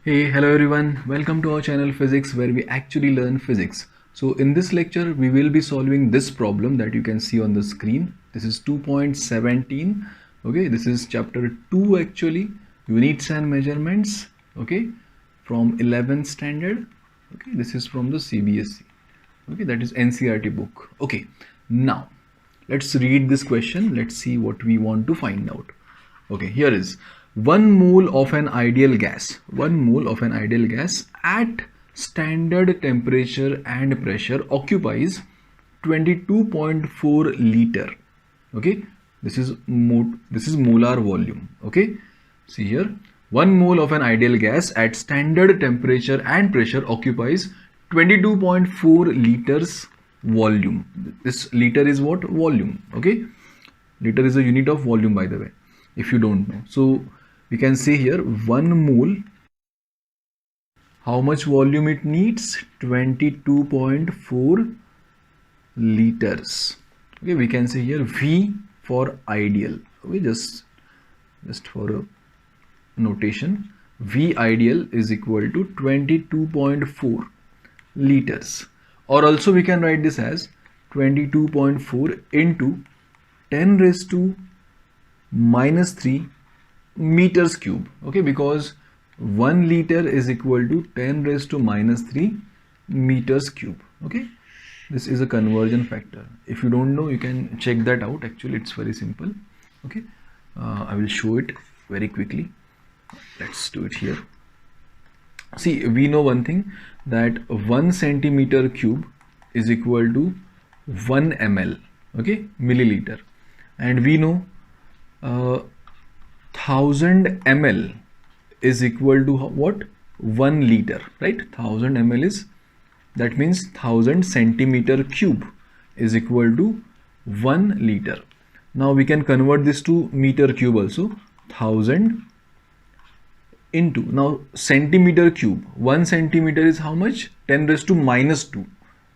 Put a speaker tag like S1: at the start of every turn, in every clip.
S1: Hey, hello everyone. Welcome to our channel Physics, where we actually learn physics. So in this lecture, we will be solving this problem that you can see on the screen. This is 2.17. Okay, this is chapter 2 actually, units and measurements. Okay, from 11th standard. Okay, this is from the CBSE. Okay, that is NCERT book. Okay, now let's read this question. Let's see what we want to find out. Okay, here is 1 mole of an ideal gas. 1 mole of an ideal gas at standard temperature and pressure occupies 22.4 liter. Okay, this is molar volume. Okay, see here, 1 mole of an ideal gas at standard temperature and pressure occupies 22.4 liters volume. This liter is what? Volume. Okay, liter is a unit of volume, by the way, if you don't know. So we can say here 1 mole, how much volume it needs? 22.4 liters. Okay, we can say here V for ideal. Okay, just for a notation, V ideal is equal to 22.4 liters, or also we can write this as 22.4 into 10 raised to minus 3 meters cube. Okay, because 1 liter is equal to 10 raised to minus 3 meters cube. Okay, this is a conversion factor. If you don't know, you can check that out. Actually, it's very simple. Okay, I will show it very quickly. Let's do it here. See, we know one thing, that 1 centimeter cube is equal to 1 ml. Okay, milliliter. And we know 1000 ml is equal to what? 1 liter, right? 1000 ml is, that means 1000 centimeter cube is equal to 1 liter. Now we can convert this to meter cube also. 1000 into, now centimeter cube, 1 centimeter is how much? 10 raised to minus 2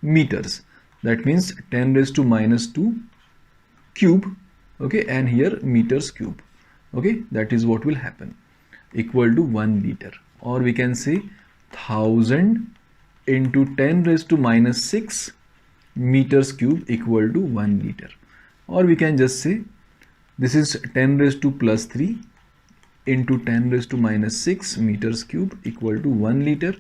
S1: meters. That means 10 raised to minus 2 cube. Okay, and here meters cube. Okay, that is what will happen, equal to 1 liter. Or we can say 1000 into 10 raised to minus 6 meters cube equal to 1 liter. Or we can just say this is 10 raised to plus 3 into 10 raised to minus 6 meters cube equal to 1 liter.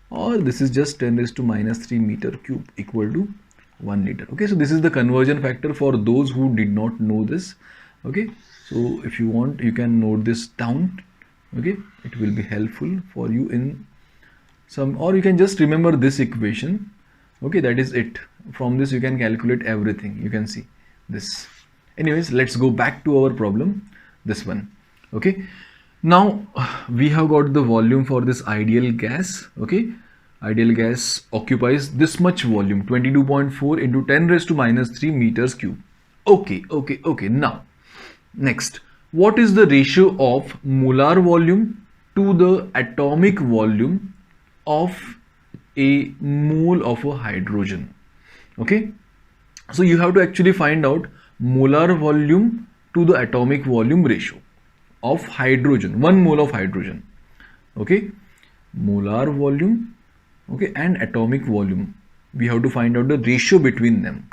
S1: Or this is just 10 raised to minus 3 meter cube equal to 1 liter. Okay, so this is the conversion factor for those who did not know this. Okay, so if you want, you can note this down. Okay, it will be helpful for you in some, or you can just remember this equation. Okay, that is it. From this you can calculate everything. You can see this. Anyways, let's go back to our problem, this one. Okay, now we have got the volume for this ideal gas. Okay, ideal gas occupies this much volume, 22.4 into 10 raised to minus 3 meters cube. Okay. Now, next, what is the ratio of molar volume to the atomic volume of a mole of a hydrogen? Okay, so you have to actually find out molar volume to the atomic volume ratio of hydrogen, 1 mole of hydrogen. Okay, molar volume, okay, and atomic volume. We have to find out the ratio between them.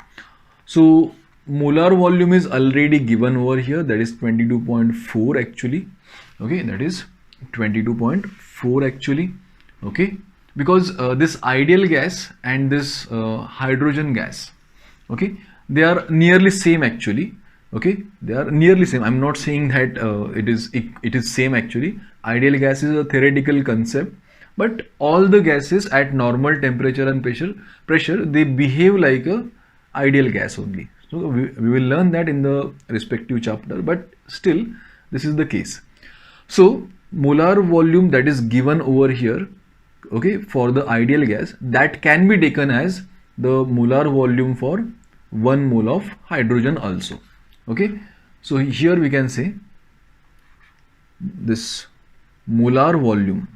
S1: So molar volume is already given over here, that is 22.4 actually. Okay, that is 22.4 actually. Okay, because this ideal gas and this hydrogen gas, okay, they are nearly same actually. Okay, they are nearly same. I'm not saying that it is same actually. Ideal gas is a theoretical concept, but all the gases at normal temperature and pressure they behave like a ideal gas only. So we will learn that in the respective chapter, but still this is the case. So molar volume that is given over here, okay, for the ideal gas, that can be taken as the molar volume for 1 mole of hydrogen also. Okay, so here we can say this molar volume,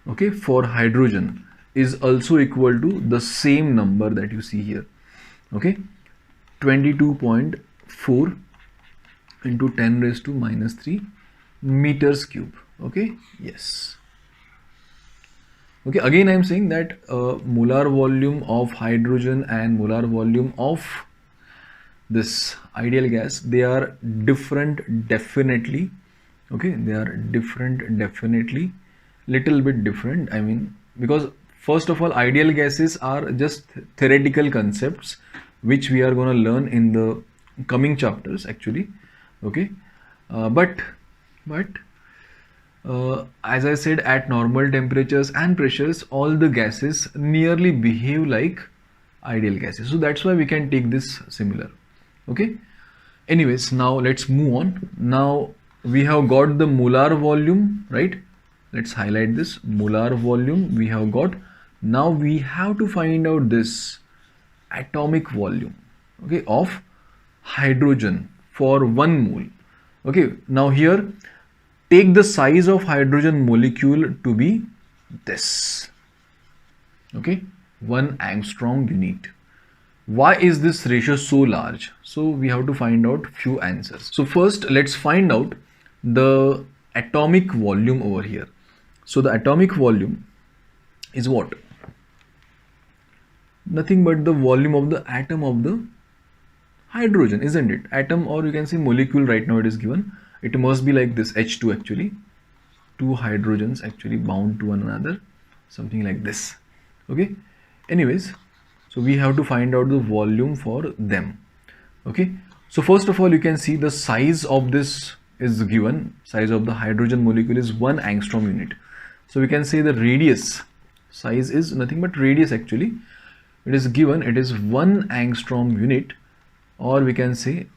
S1: okay, for hydrogen is also equal to the same number that you see here. Okay, 22.4 into 10 raised to minus 3 meters cube. Okay, yes. Okay, again I am saying that molar volume of hydrogen and molar volume of this ideal gas, they are different definitely. Okay, they are different definitely, little bit different, I mean, because first of all, ideal gases are just theoretical concepts which we are going to learn in the coming chapters actually. Okay, but as I said, at normal temperatures and pressures, all the gases nearly behave like ideal gases. So that's why we can take this similar. Okay. Anyways, now let's move on. Now we have got the molar volume, right? Let's highlight this molar volume we have got. Now we have to find out this atomic volume, okay, of hydrogen for 1 mole. Okay, now here take the size of hydrogen molecule to be this, okay, 1 angstrom unit. Why is this ratio so large? So we have to find out few answers. So first let's find out the atomic volume over here. So the atomic volume is what? Nothing but the volume of the atom of the hydrogen, isn't it? Atom, or you can say molecule, right now it is given. It must be like this, H2 actually. 2 hydrogens actually bound to one another, something like this. Okay. Anyways, so we have to find out the volume for them. Okay. So first of all, you can see the size of this is given. Size of the hydrogen molecule is 1 angstrom unit. So we can say the radius size is nothing but radius actually. It is given, it is 1 angstrom unit, or we can say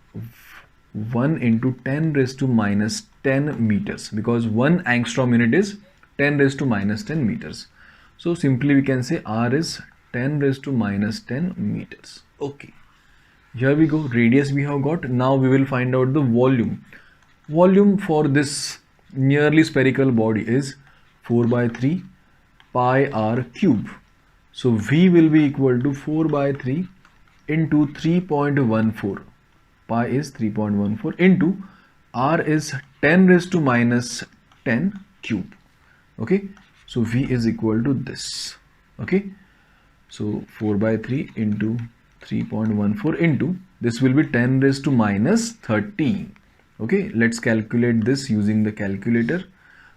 S1: 1 into 10 raised to minus 10 meters, because 1 angstrom unit is 10 raised to minus 10 meters. So simply we can say R is 10 raised to minus 10 meters. Okay, here we go, radius we have got. Now we will find out the volume. Volume for this nearly spherical body is 4 by 3 pi r cube. So V will be equal to 4 by 3 into 3.14. Pi is 3.14 into R is 10 raised to minus 10 cube. Okay, so V is equal to this. Okay, so 4 by 3 into 3.14 into this will be 10 raised to minus 30. Okay, let's calculate this using the calculator.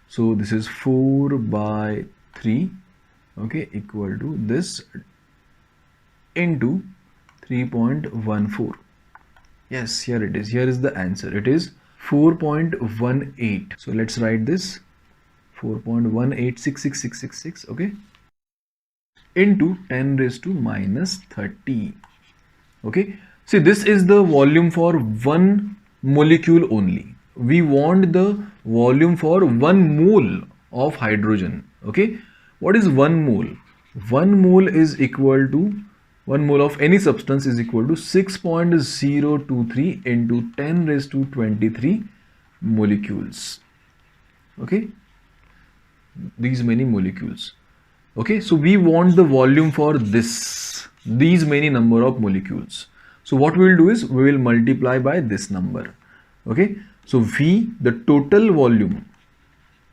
S1: So this is 4 by 3, okay, equal to this into 3.14. Yes, here it is. Here is the answer. It is 4.18. So let's write this 4.1866666, okay, into 10 raised to minus 30. Okay, see, this is the volume for 1 molecule only. We want the volume for 1 mole of hydrogen. Okay, what is 1 mole? 1 mole is equal to 1 mole of any substance is equal to 6.023 into 10 raised to 23 molecules. Okay, these many molecules. Okay, so we want the volume for these many number of molecules. So what we will do is we will multiply by this number. Okay, so V, the total volume,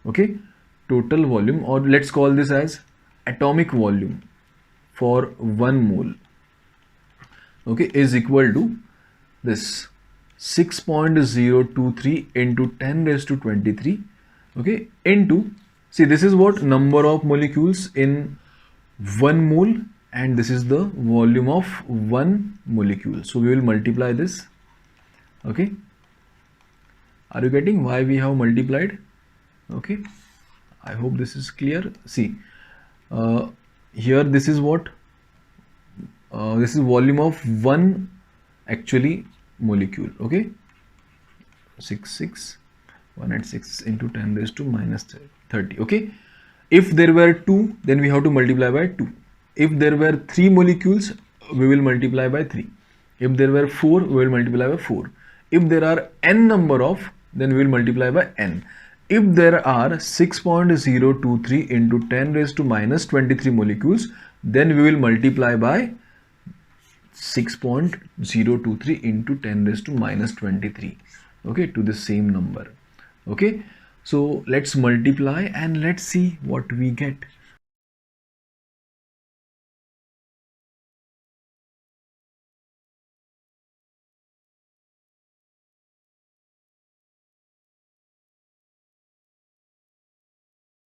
S1: okay, total volume, or let's call this as atomic volume for 1 mole, okay, is equal to this 6.023 into 10 raised to 23, okay, into, see, this is what number of molecules in 1 mole, and this is the volume of 1 molecule. So we will multiply this. Okay, are you getting why we have multiplied? Okay, I hope this is clear. See, here this is what this is volume of 1 actually molecule. Okay, 186 into 10 raised to minus 30. Okay, if there were 2, then we have to multiply by 2. If there were 3 molecules, we will multiply by 3. If there were 4, we will multiply by 4. If there are n number of, then we will multiply by n. If there are 6.023 into 10 raised to minus 23 molecules, then we will multiply by 6.023 into 10 raised to minus 23, okay, to the same number. Okay, so let's multiply and let's see what we get.